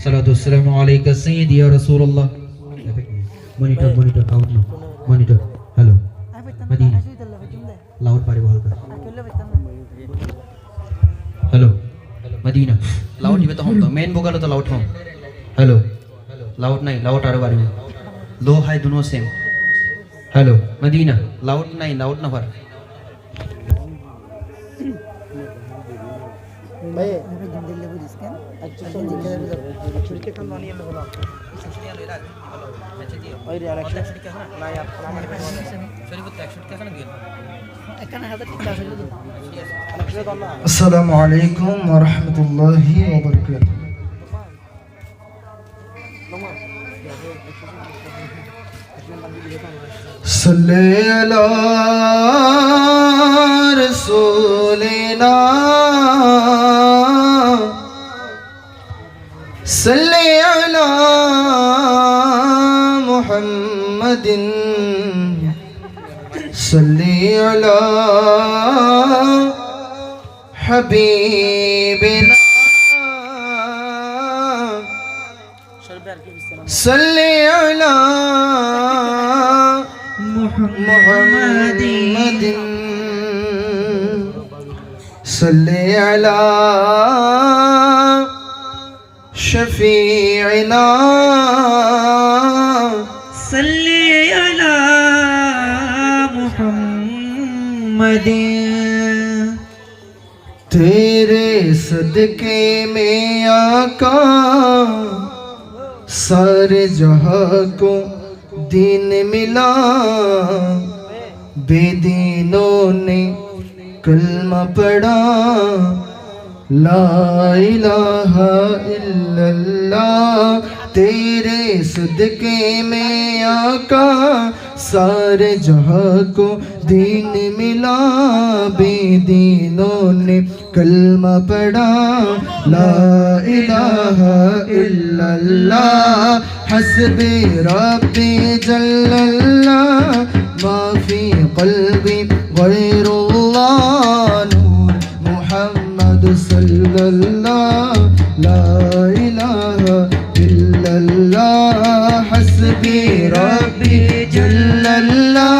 Salatu wassalamu alayka sayyidi ya Rasulullah. Monitor out now. Monitor. Hello. Madina. Loud pare bahal kar. Hello. Madina. Loud ibe to hum to main vocal to loud hum. Hello. Loud nahi, loud aro bari mein. Low high dono same. Hello. Madina. Loud nahi, loud na par. भाई अस्सलामु अलैकुम व रहमतुल्लाहि व बरकातुहू। सल्ले अला रसूलिना सल्ले अला मुहम्मदिन सल्ले अला हबीबिना सल्ले अला मुहम्मदिन सल्ले अला शफीइना सल्ले अला मुहम्मदिन। तेरे सदके में आका सारे जहां को दीन मिला, बेदीनों ने कलमा पढ़ा, ला इलाहा इल्लल्लाह। तेरे सदके में आका सारे जहां को दीन मिला, बेदीनों ने कलमा पढ़ा, ला इलाहा इल्लल्लाह। हस्बी रब्बी जल्लल्लाह माफी क़ल्बी गैरुल्लाह। नूर मुहम्मद सल्लल्लाह ला इलाहा इल्लल्लाह। हस्बी रब्बी जल्लल्लाह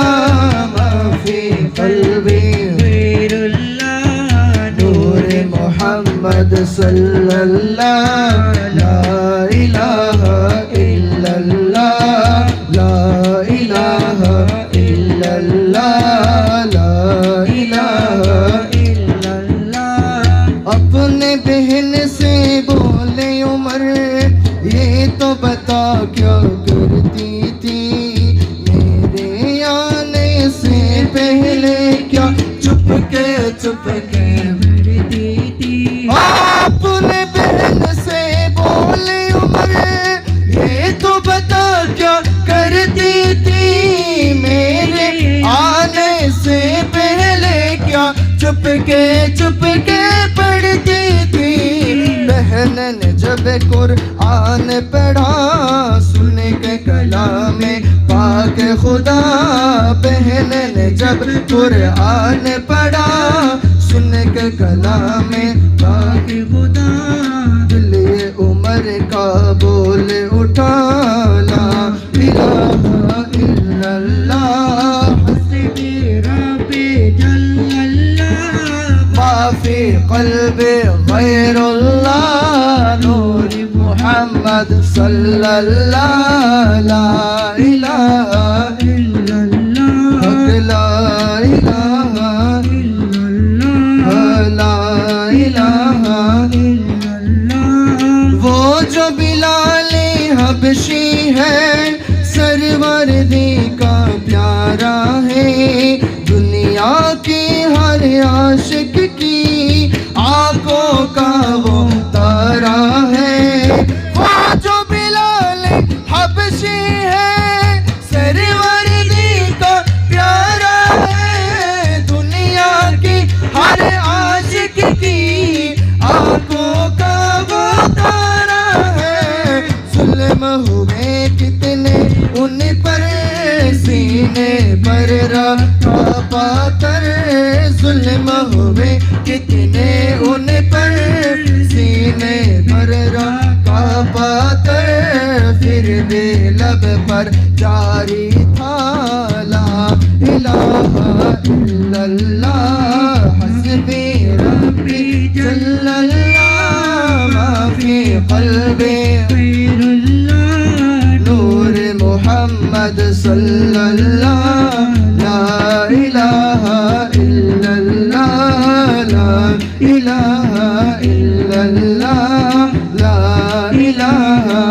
माफी क़ल्बी गैरुल्लाह। नूर मुहम्मद सल्लल्लाह ला इलाहा इल्लल्लाह ला इलाहा इल्लल्लाह ला इलाहा इल्लल्लाह। अपने बहन से बोले उमर ये तो बता क्या करती थी, मेरे आने से पहले क्या चुपके चुपके मरती थी। अपने बहन से बोले उमर ये तो बता क्या करती थी, मेरे आने से पहले क्या चुपके चुपके पढ़ती थी। बहन ने जब कुरान पढ़ा सुन के कलाम पाक खुदा, बहन ने जब कुरान पढ़ा सुन के कलाम पाक खुदा, दिल उमर का बोल उठा, ला इलाहा इल्लल्लाह। हस्बी रब्बी जल्लल्लाह माफी क़ल्बी गैरुल्लाह। नूर मुहम्मद सल्लल्लाह ला इलाहा इल्लल्लाह ला इलाहा इल्लल्लाह ला इलाहा इल्लल्लाह। वो जो बिलाले हबशी है सरवरदी का प्यारा है, दुनिया की हर आशिक की आंखों का वो तारा है। वो जो बिलाल हबशी है सरवरदी का प्यारा है, दुनिया की हर आशिक की आंखों का वो तारा है। जुल्म हुए कितने उन पर सीने पर रखा पाकर, जुल्म हुए कितने उन पर सीने पर रखा तवातर फिर भी लब पर जारी था ला इलाहा इल्लल्लाह हस्बी रब्बी जल्लल्लाह मा फी क़ल्बी नूर मुहम्मद सल्लल्लाह ला इलाहा इल्लल्लाह ला इलाहा इल्लल्लाह ला इलाहा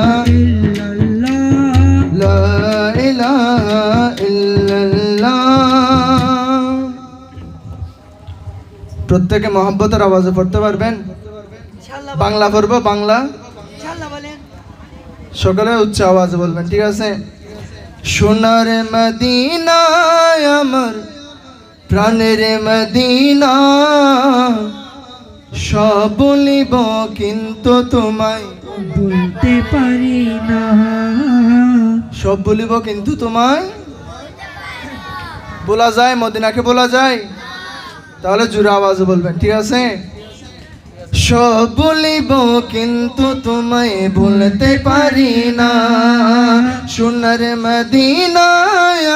ला इलाहा इल्लल्लाह। প্রত্যেকে মহব্বতের আওয়াজে পড়তে পারবেন? বাংলা পড়বো, বাংলা সকলে উচ্চ আওয়াজে বলবেন, ঠিক আছে? সোনার মদিনায় আমার প্রাণের মদিনা, সব বলিব কিন্তু তোমায় বলতে পারি না। সব বলিব কিন্তু তোমায় বলা যায়? মদিনাকে বলা যায়? তাহলে জোরে আওয়াজে বলবেন, ঠিক আছে? সব বলিব কিন্তু তোমায় বলতে পারি না, সোনার মদিনা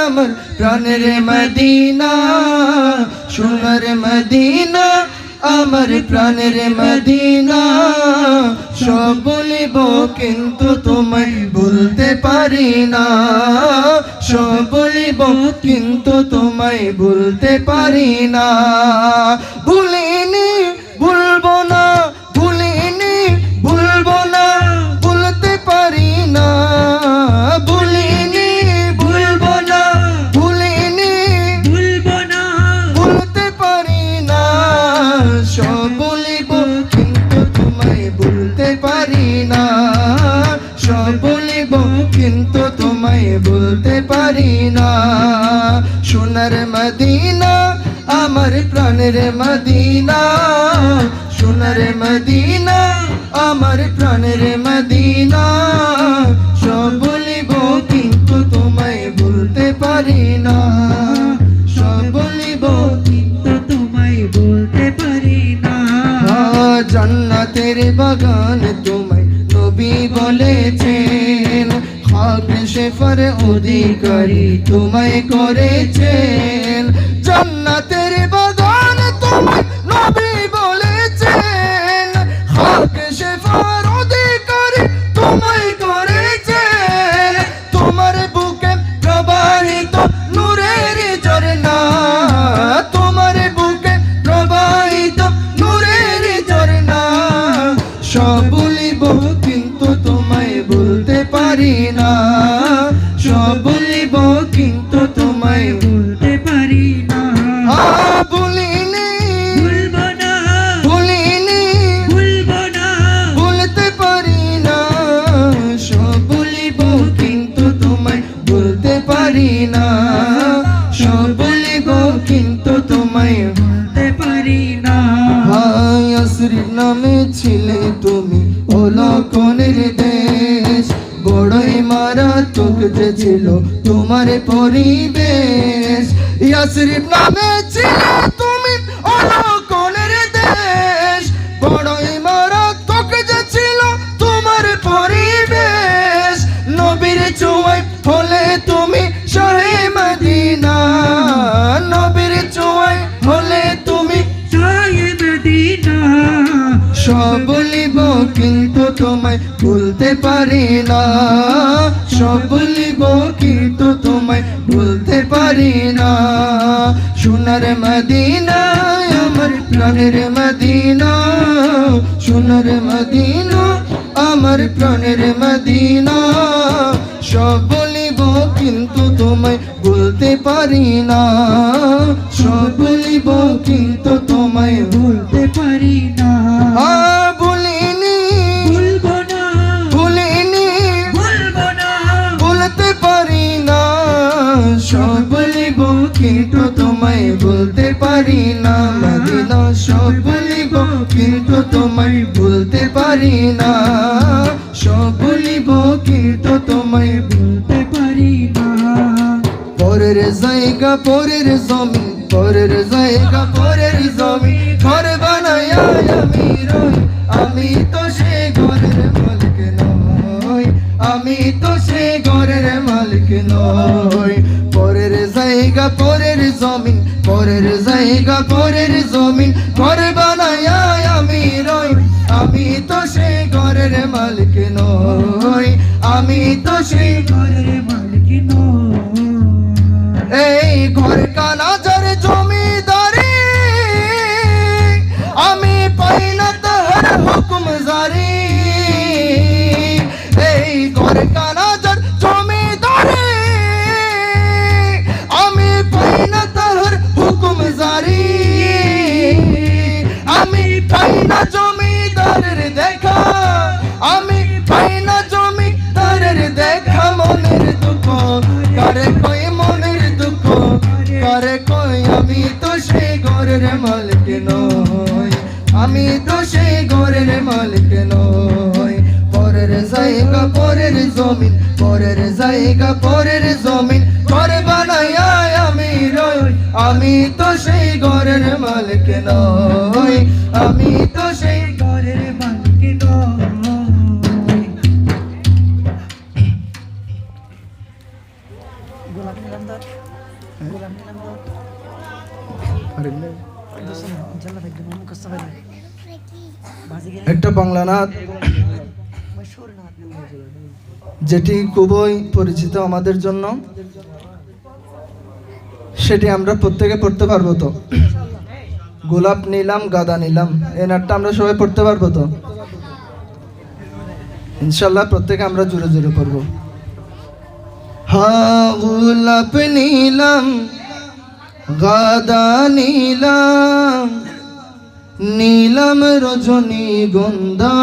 আমার প্রাণের মদিনা, সোনার মদিনা আমার প্রাণের মদিনা, সব বলিব কিন্তু তোমায় বলতে পারি না, সব বলিব কিন্তু তোমায় বলতে পারি না। ভুলিনি ভুলবো না, ভুলিনি ভুলবো না, বলতে পারি না, ভুলিনি ভুলবো না, ভুলিনি ভুলবো না, বলতে পারি না, সব বলিব কিন্তু তোমায় বলতে পারি না, সব বলিব কিন্তু তোমায় বলতে পারি না। সোনার মদিনা আমার প্রাণের মদিনা, সোনার মদিনা আমার প্রাণের মদিনা, সব বলিব কিন্তু তোমায় বলতে পারি না, সব বলিব কিন্তু তোমায় বলতে পারি না। জান্নাতের বাগান তোমায় নবী বলেছেন, খাক শেফার অধিকারী তোমায় করেছেন, জান্নাতের বাগান তোমায় নবী বলেছেন, খাক শেফার অধিকারী তোমায় করেছেন, তোমার বুকে প্রবাহিত নূরের ঝরনা, তোমার বুকে প্রবাহিত নূরের ঝরনা, সব বলিব কিন্তু তোমায় বলতে পারি না, সব বলিব কিন্তু তোমায় বলতে পারি না। ভুলিনি ভুলবো না, ভুলিনি ভুলবো না, বলতে পারি না, সব বলিব কিন্তু তোমায় বলতে পারি না, সব বলিব কিন্তু তোমায় বলতে পারি না। ইয়াসরিব নামে ছিলে তুমি অলকনের দেশ, বড়ই মারাত্মক যে ছিল তোমার পরিবেশ, ইয়াসরিব নামে ছিলে তুমি অলকনের দেশ, বড়ই মারাত্মক যে ছিল তোমার পরিবেশ, নবীর ছোঁয়ায় হলে তুমি শাহে মদিনা, নবীর ছোঁয়ায় হলে তুমি শাহে মদিনা, সব বলিব কিন্তু তোমায় বলতে পারি না, সব বলিব কিন্তু তোমায় বলতে পারি না। সোনার মদিনা আমার প্রাণের মদিনা, সোনার মদিনা আমার প্রাণের মদিনা, সব বলিব কিন্তু তোমায় বলতে পারি না, সব বলিব কিন্তু তোমায় বলতে পারি না। ভুলিনি ভুলবো না, ভুলিনি ভুলবো না, বলতে পারি না, সব বলিব কিন্তু তোমায় বলতে পারি না, মদিনা সব বলিব কিন্তু তোমায় বলতে পারি না, সব বলিব কিন্তু তোমায় বলতে পারি না। পরের জায়গা পরের জমি, পরের জায়গা পরের জমি, ঘর বানায় আমি রই, আমি তো সে ঘরের মালিক নই। আমি তো সেই ঘরের মালিক নই। পরের জায়গা পরের জমিন, পরের জায়গা পরের জমিন, ঘর বানায়া আমি রই। আমি তো সেই ঘরের মালিক নই, আমি তো সেই ঘরের মালিক নয়। এই ঘর কানাজার জমিদারি, আমি পাই না তাহার হুকুম জারি। এই ঘর কানাজার জমিদারি, আমি পাই না তাহার হুকুম জারি। আমি পাই না জমিদারের দেখা, আমি পাই না জমিদারের দেখা। মনের দুঃখ কারে কই, মনের দুঃখ কারে কই। আমি তো সেই ঘরের মালিক নই, আমি তো সেই ঘরের মালিক নই। পরের জায়গা পরের জমিন, পরের জায়গা পরের জমিন, ঘর বানায়া আমি রই। আমি তো সেই ঘরের মালিক নই, আমি তো সেই ঘরের মালিক নয়। একটা বাংলা নাচ যেটি খুবই পরিচিত আমাদের জন্য, সেটি আমরা প্রত্যেকে পড়তে পারবো তো? গোলাপ নিলাম গাদা নিলাম, এই নাটটা আমরা সবাই পড়তে পারবো তো? ইনশাল্লাহ প্রত্যেকে আমরা জোরে জোরে পড়বো। হ্যাঁ, গোলাপ নিলাম গাদা নিলাম, নীলাম রজনীগন্ধা,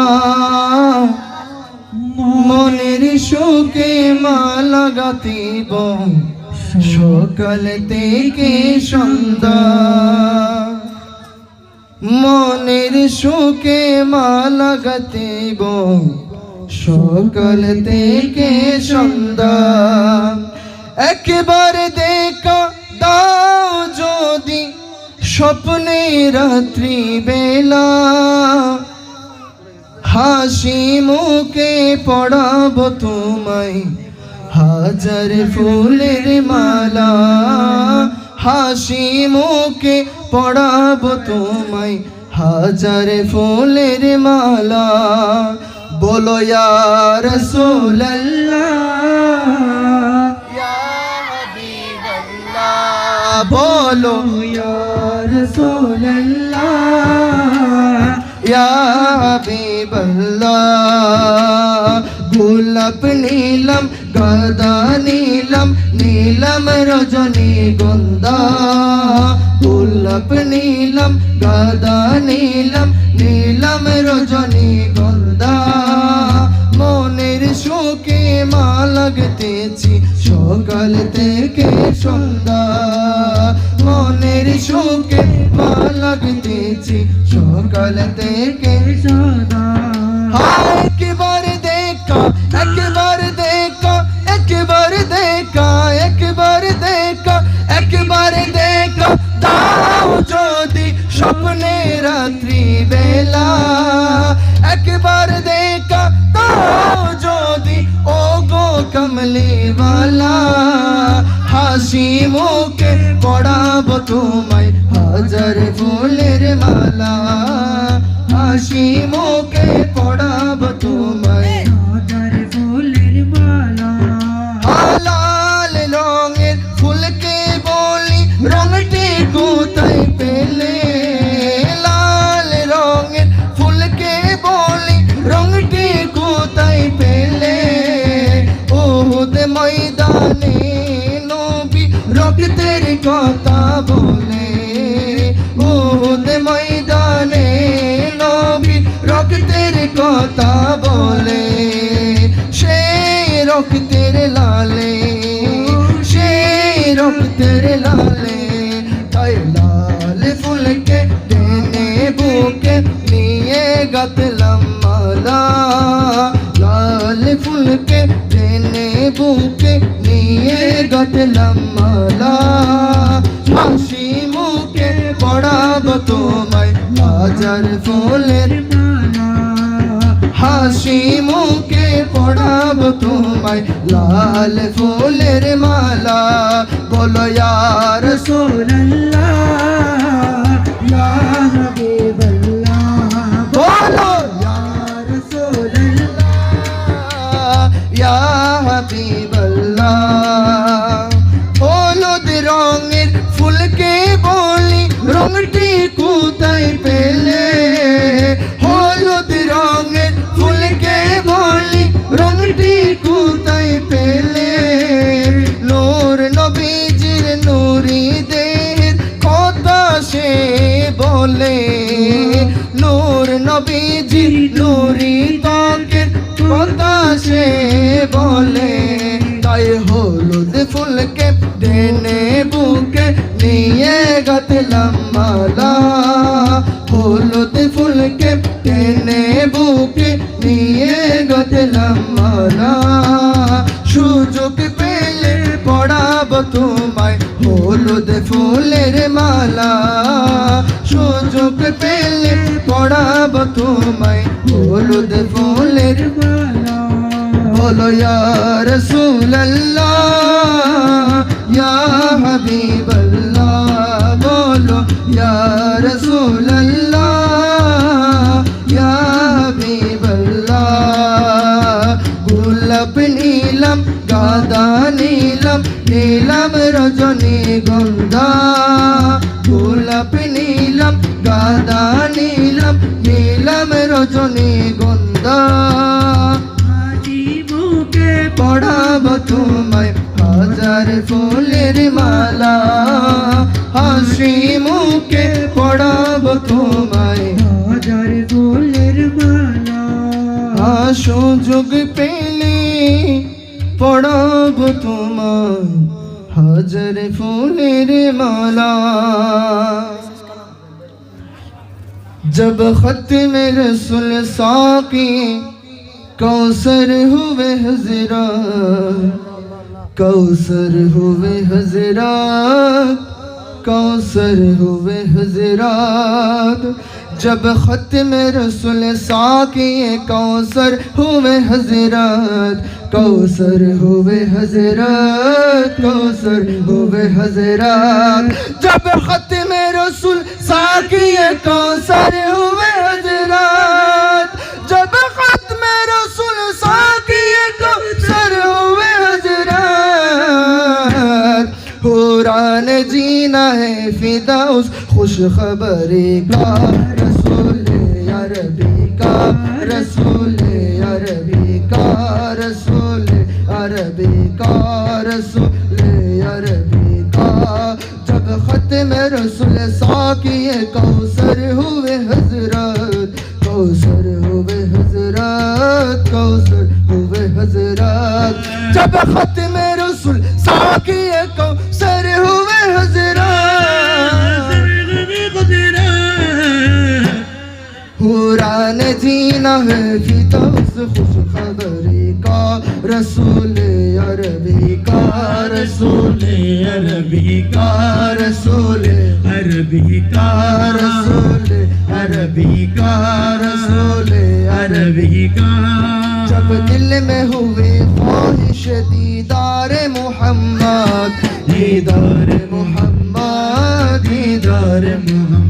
মনের শোকে মালা গাতিব সকাল থেকে সন্ধ্যা। মনের শোকে মালা গাতিব সকাল থেকে সন্ধ্যা। একবার দেখা দাও যদি স্বপ্নে রাত্রি বেলা, হাসি মুখে পড়াবো তোমায় হাজার ফুলের মালা। হাসি মুখে পড়াবো তোমায় হাজার ফুলের মালা। বলো ইয়া রাসূলুল্লাহ, ইয়া হাবিবাল্লাহ, বলো ইয়া রাসূলুল্লাহ, ইয়া হাবিবাল্লাহ। গোলাপ নিলাম গাদা নিলাম, নীলাম রজনীগন্ধা। গোলাপ নিলাম গাদা নিলাম, নীলাম রজনীগন্ধা। মনের শোকে মালা গেঁথেছি সকাল থেকে সন্ধ্যা। মনের শোকে মালা গেঁথেছি সকাল থেকে সদা। একবার দেখা, একবার দেখা, একবার দেখা, একবার দেখা, একবার দেখা দাও যদি স্বপ্নে রাত্রি বেলা। একবার দেখা দাও যদি ও গো কমলিওয়ালা। হাসি মুখে পড়াবো তোমায় হাজার ফুলের মালা। হাসি মুখে পড়াবো তোমায় হাজার ফুলের মালা। লাল রঙের ফুলকে বলি রঙটি কোথায় পেলে। লাল রঙের ফুলকে বলি রঙটি কোথায় পেলে। ওহুদ ময়দানে নবী রক্তের কথা বলে। ওহুদ ময়দানে নবী রক্তের কথা বলে। সেই রক্তের লালে, সেই রক্তের লালে, তাই লাল ফুলকে টেনে বুকে নিয়ে গাঁথলাম মালা। লাল ফুলকে টেনে বুকে নিয়ে গাঁথলাম মালা। হাসি মুখে পড়াবো তোমায় হাজার ফুলের মালা। হাসি মুখে পড়াবো তোমায় লাল ফুলের মালা বলো ইয়া রাসূলুল্লাহ या हबीब अल्लाह बोलो या रसूल अल्लाह ইয়া হাবিবাল্লাহ হলুদ রঙের ফুলকে বলি রঙটি কোথায় পেলে হলুদ রঙের ফুলকে বলি রঙটি কোথায় পেলে নূর নবীজির নূরি দেহের কথা সে বলে নূর নবীজির নূরি ত্বকের কথা সে বলে তাই হলুদ ফুলকে টেনে বুকে নিয়ে গাঁথলাম মালা হলুদ ফুলকে টেনে বুকে নিয়ে গাঁথলাম মালা সুযোগ পেলে পড়াবো তোমায় হলুদ ফুলের মালা সুযোগ পেলে পড়াবো তোমায় হলুদ ফুলের माला बोलो या रसूल अल्लाह या हबीब अल्लाह बोलो या रसूल अल्लाह या हबीब अल्लाह গোলাপ নীলম গাদা নীলম নীলম রজনী গন্ধা গোলাপ নীলম গাদা নীলম নীলম রজনী গন্ধা हाजी मुके পড়াবো তোমায় হাজার ফুলের মালা হাসি মুখে পড়াবো তোমায় हाजर फूलेर माला সুযোগ পেলে পড়াবো তোমায় হাজার ফুলের মালা जब खत्म रसूल साकी कौसर हुए हजरत कौसर हुए हजरत कौसर हुए हजरत जब खत्म रसूल साकी कौसर हुए हजरत कौसर हुए हजरत कौसर हुए हजरत जब खत्म रसूल साकी कौसर हुए हजरत जब खत्म रसूल साकी कौसर हुए हजरत हुरान जीना है फिदा उस खुश खबरी का रसूल अरबी का रसूल अरबी का रसूल अरबी का रसूल अरबी का जब खत्म रसूल साकी कौसर हुए हजरत कौसर हुए हजरत कौसर हुए हजरत जब खत्म रसूल साकी कौसर हुए हजरत हुरान जीना है फिदा उस खुश खबरी का रसूल अरबी का रसूल अरबी का रसूल अरबी का रसूल अरबी का रसूल अरबी का जब दिल में हुए ख्वाहिश दीदार मोहम्मद दीदार मोहम्मद दीदार मोहम्मद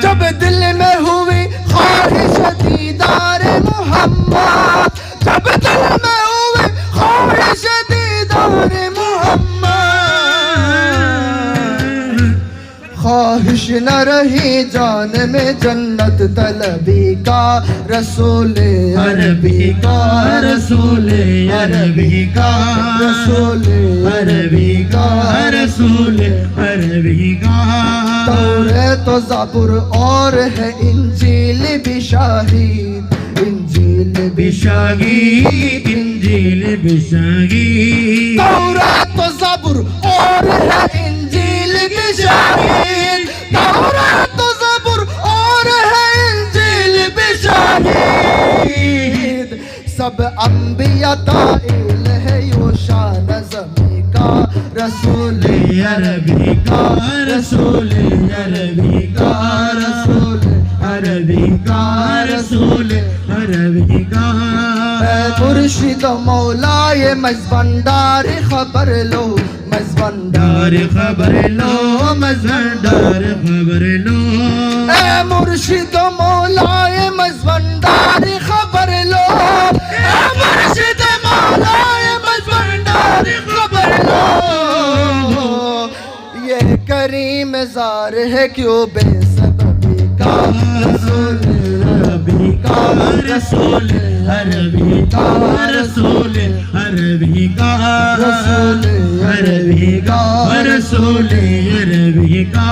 जब दिल में हुई ख्वाहिश दीदार मोहम्मद जब दिल में हुई ख्वाहिश दीदार मोहम्मद ख्वाहिश न रही जान में जन्नत तलबी का रसूल अरबी का रसूल अरबी का रसूल अरबी का रसूल अरबी का तौरात तो ज़बूर और है इंजील भी शाहीद इंजील भी बिशागी इंजील बिशागी तौरात तो ज़बूर और है इंजील भी शाहीद तौरात तो ज़बूर और है इंजील भी शाहीद सब अंबिया ताइल है यो शान ज़मी का रसूल अरबी का रसूल अरबी का रसूल अरबी का रसूल अरबी मुर्शिद मौलाए मजबंदार खबर लो मजबंदार खबर लो मजबंदार खबर लो ए मुर्शिद मौलाए मजबंदार खबर लो ए मुर्शिद मौलाए मजबंदार खबर लो ये करीम जार है क्यों बेसबबी का रसूल अरबी का रसूल अरबी का रसूल अरबी का रसूल अरबी का रसूल अरबी का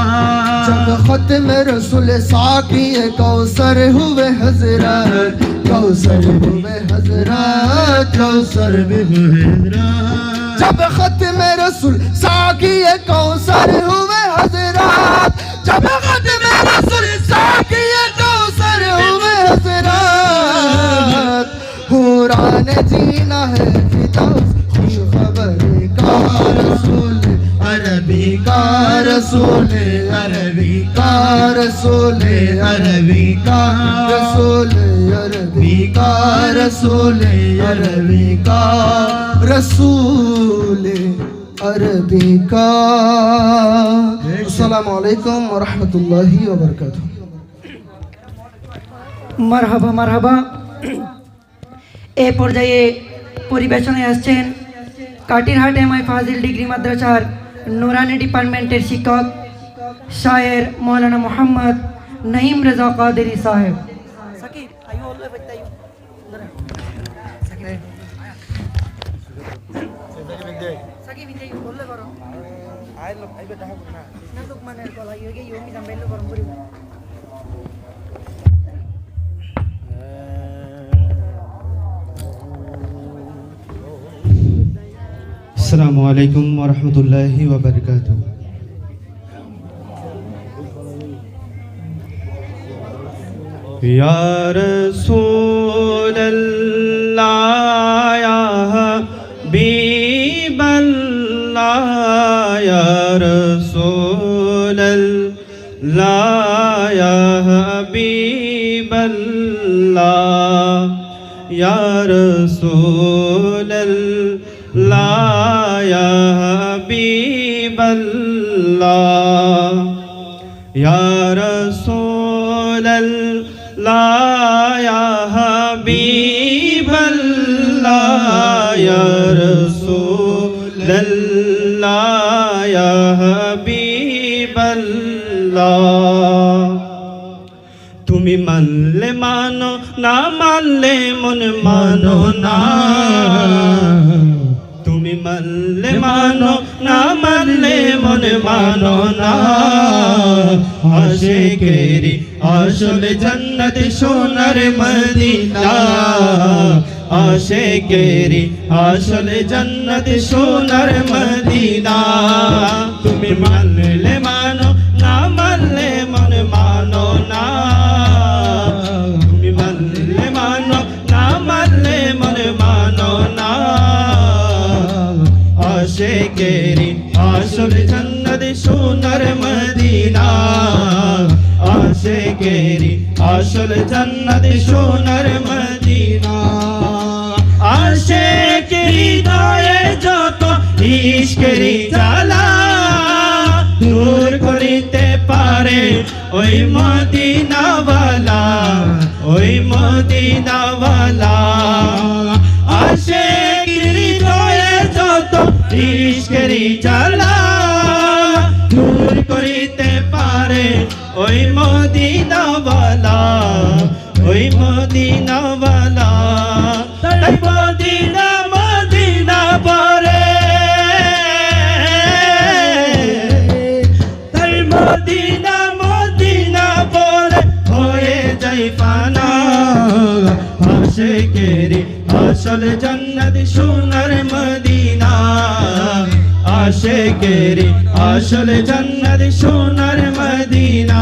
जब खत्म रसूल साकी कौसर हुए हजरत कौसर हुए हजरत कौसर हुए हजरत जब खत्म रसूल साकी कौसर हुए हजरत जब खत्म रसूल साकी कौसर हुए हजरत हुरान जीना है फिदा खुश खबर का रसूल अरबी का रसूल अरबी का रसूल अरबी का रसूल अरबी का रसूल अरबी का रसूल अरबी का अस्सलामु अलैकुम व रहमतुल्लाहि व बरकातुहू মারহাবা মারহাবা এই পর্যায়ে পরিবেশনায় আসছেন কাটিরহাট এমআই ফাজিল ডিগ্রি মাদ্রাসার নুরানি ডিপার্টমেন্টের শিক্ষক শায়ের মৌলানা মোহাম্মদ নঈম রেজা কাদেরী সাহেব अस्सलामु अलैकुम व रहमतुल्लाहि व बरकातुहू या रसूल अल्लाह या हबीब अल्लाह या रसूल अल्लाह या हबीब अल्लाह या रसूल अल्लाह या हबीब अल्लाह या रसूल अल्लाह या हबीब अल्लाह या रसूल अल्लाह या हबीब अल्लाह তুমি মানলে মানো না মানলে মন মানো না তুমি মানলে মানো না মানলে মন মানো না আশিকেরি আসল জান্নাত সোনার মদিনা আশিকেরি আসল জান্নাত সোনার মদিনা তুমি মানলে মানো না মানলে মন মানো না তুমি মানলে মানো না মানলে মন মানো না আশিকেরি আসল জান্নাত সোনার মদিনা আশিকেরি আসল জান্নাত সোনার মদিনা আশিকেরি দায়ে যত ইশকেরি জ্বালা দূর করিতে পারে ওই মদিনাওয়ালা ওই মদিনাওয়ালা আশিকেরি দায়ে যত ইশকেরি জ্বালা দূর করিতে পারে ওই মদিনাওয়ালা ওই মদিনাওয়ালা তাই মদিনা মদিনা পরে তাই মদিনা মদিনা পরে হয়ে যাই ফানা আশিকেরি আসল জান্নাত সোনার মদিনা আশিকেরি আসল জান্নাত সোনার মদিনা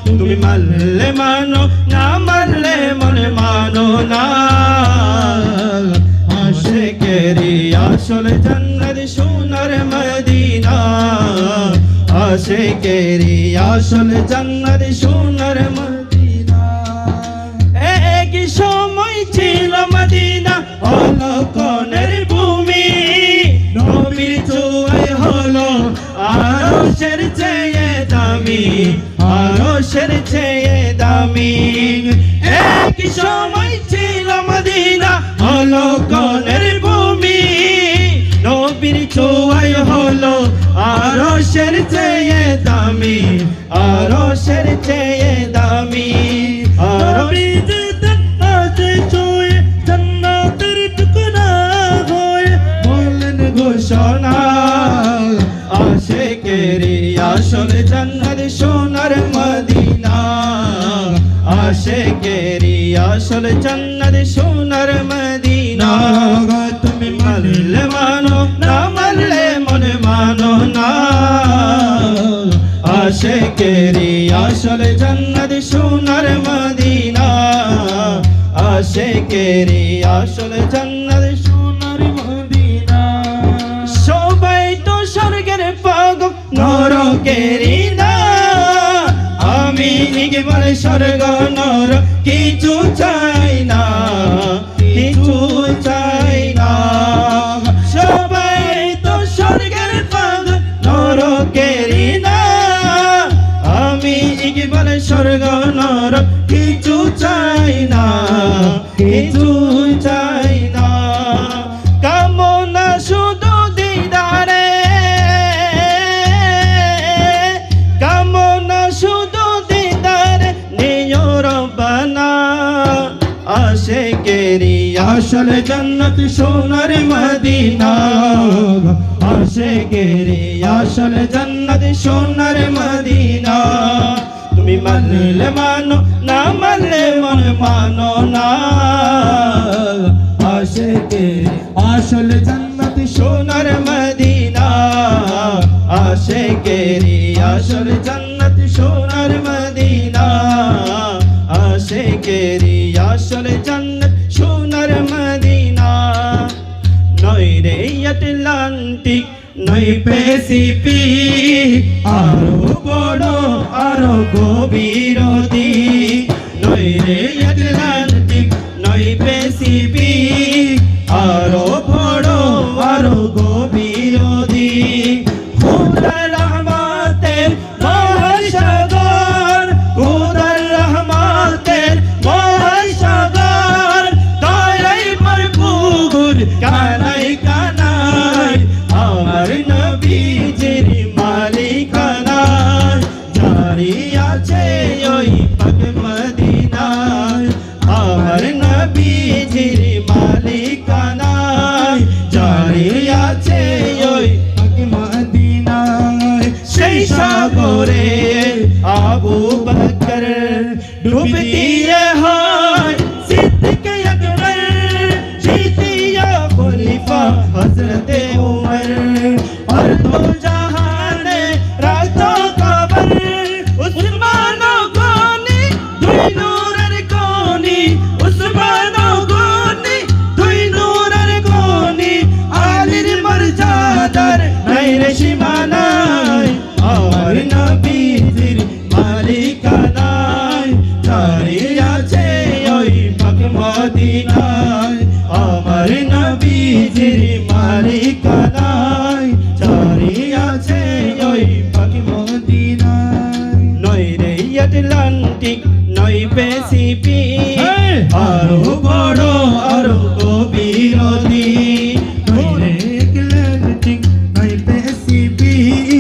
তুমি মানলে মানো না মানলে মন মানো না আশিকেরি আসল জান্নাত সোনার মদিনা আশিকেরি আসল জান্নাত সোনার মদিনা এক সময় ছিল মদিনা সময় ছিল মদিনা হলো কনের ভূমি নবীর ছোঁয়ায় হলো আরশের চেয়ে দামি আরশের চেয়ে দামি আরবি যেতেন আজে ছুঁয়ে জান্নাতের টুকরা হয়ে বললেন ঘোষণা আশিকেরি আসল জান্নাত সোনার মদিনা আশিকেরি আসল জান্নাত সোনার মদিনা তুমি মানলে মানো না মানলে মনে মানো না আশিকেরি আসল জান্নাত সোনার মদিনা আশিকেরি আসল জান্নাত সোনার মদিনা সবাই তো স্বর্গের পাগল নরকেরি না আমি একবার স্বর্গ নর কিছু চাই না কিছু চাই না সবাই তো স্বর্গের পাগল নরকেরি না আমি একবার স্বর্গ নর কিছু চাই না কিছু চাই না কামনা শুধু দিদারে কামনা শুধু দিদারে নিও রব্বানা আশিকেরি আসল জান্নাত সোনার মদিনা আশিকেরি আসল জান্নাত সোনার মদিনা তুমি মানলে মানো না মানলে মন মানো না আশিকেরি আসল জান্নাত সোনার মদিনা আশিকেরি আসল জান্নাত সোনার মদিনা আশিকেরি আসল জান্নাত সোনার মদিনা নয় রে আটলান্টিক নয় প্যাসিফিক আরো বড় আরো গভীর দিক নয় রে আটলান্টিক নয় প্যাসিফিক আরো বড় আরো গভীর দিক খোদার রহমতের মহাসাগর খোদার রহমতের মহাসাগর দয়ায় ভরপুর কানাই কানাই আমার নবীজির মালিকানায় জারি আছে ওই পাক মদিনায় আমার নবীজির মালিকানায় জারি আছে ওই পাক মদিনায় সেই সাগরে আবু বকর ডুব দিয়ে হয় সিদ্দিক আকবর জিতিয়া খলিফা হযরতে উমর और दो जहान रातो कबर उस्मान गोनी दुई नूरर गोनी उस्मान गोनी दुई नूरर गोनी आलिर मर्यादार नैरे সীমানায় আর নবীজির মালিকানায় দাঁড়িয়ে আছে ওই পাক মদিনায় আমার নবীজির মালিকানায় দাঁড়িয়ে আছে ওই পাক মদিনায় নয় রে আটলান্টিক নয় প্যাসিফিক আরো বড় আরো গভীর দিক নয় রে আটলান্টিক নয় প্যাসিফিক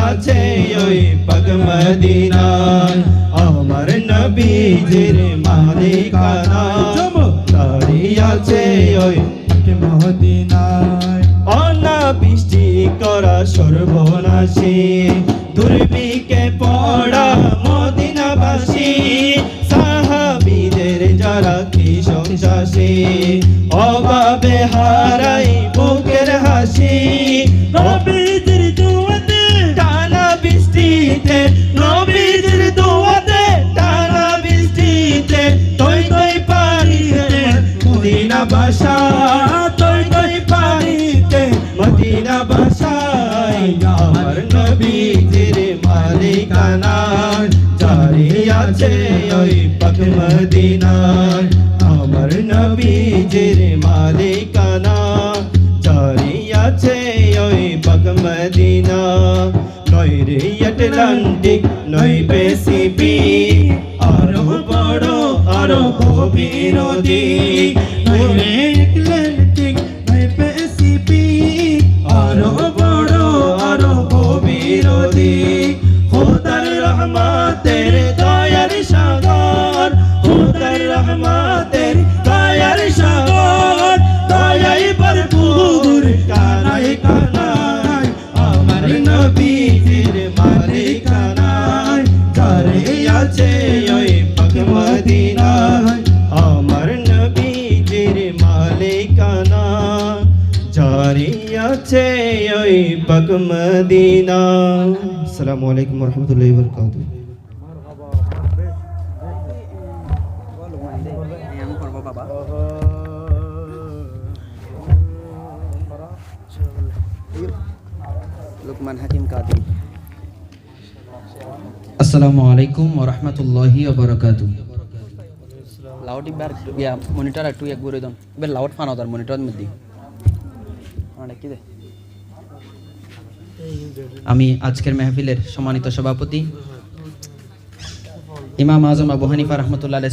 আছে ওই পাক মদিনায় আমার নবীজির মালিকানা জারি আছে ওই পাক মদিনায় অনাবৃষ্টি করা সর্বনাশী দুর্ভিক্ষে পড়া মদিনাবাসী সাহাবীদের যারা কি সংসাসী অভাবে হারাই বুকের হাসি নবীজির দুয়াতে টানা বৃষ্টিতে নবীজির দুয়াতে টানা বৃষ্টিতে তৈ তৈ পানিতে মদিনা বাসা তৈ তৈ পানিতে মদিনা বাসায় আমার নবীজির মালিকানা জারি আছে ওই পাক মদিনায় আমার নবীজির মালিকানা জারি আছে ওই পাক মদিনা নয় রে আটলান্টিক নয় প্যাসিফিক আরো বড় আরো গভীর নদী নয় রে আটলান্টিক নয় প্যাসিফিক আরো বড় আরো গভীর নদী খোদার রহমতের দয়ার সাগর খোদার রহমতের দয়ার সাগর দয়াই ভরপুর কানায় কানায় আমার নবীজির মালিকানায় জারি আছে ওই পাক মদিনায় আমার নবীজির মালিকানা জারি আছে ওই পাক মদিনা। আসসালামু আলাইকুম ওয়া রাহমাতুল্লাহি ওয়া বারাকাতুহু। লুকমান হাকিম কাদের। আসসালামু আলাইকুম ওয়া রাহমাতুল্লাহি ওয়া বারাকাতুহু। লাউড ইবার ইয়া মনিটর একটু এক করে দাও বে লাউড ফান আদার মনিটরের মধ্যে অনেক কি দে। আমি আজকের মেহফিলের সম্মানিত সভাপতি ইমাম আজম আবু হানিফা রহমতুল্লাহ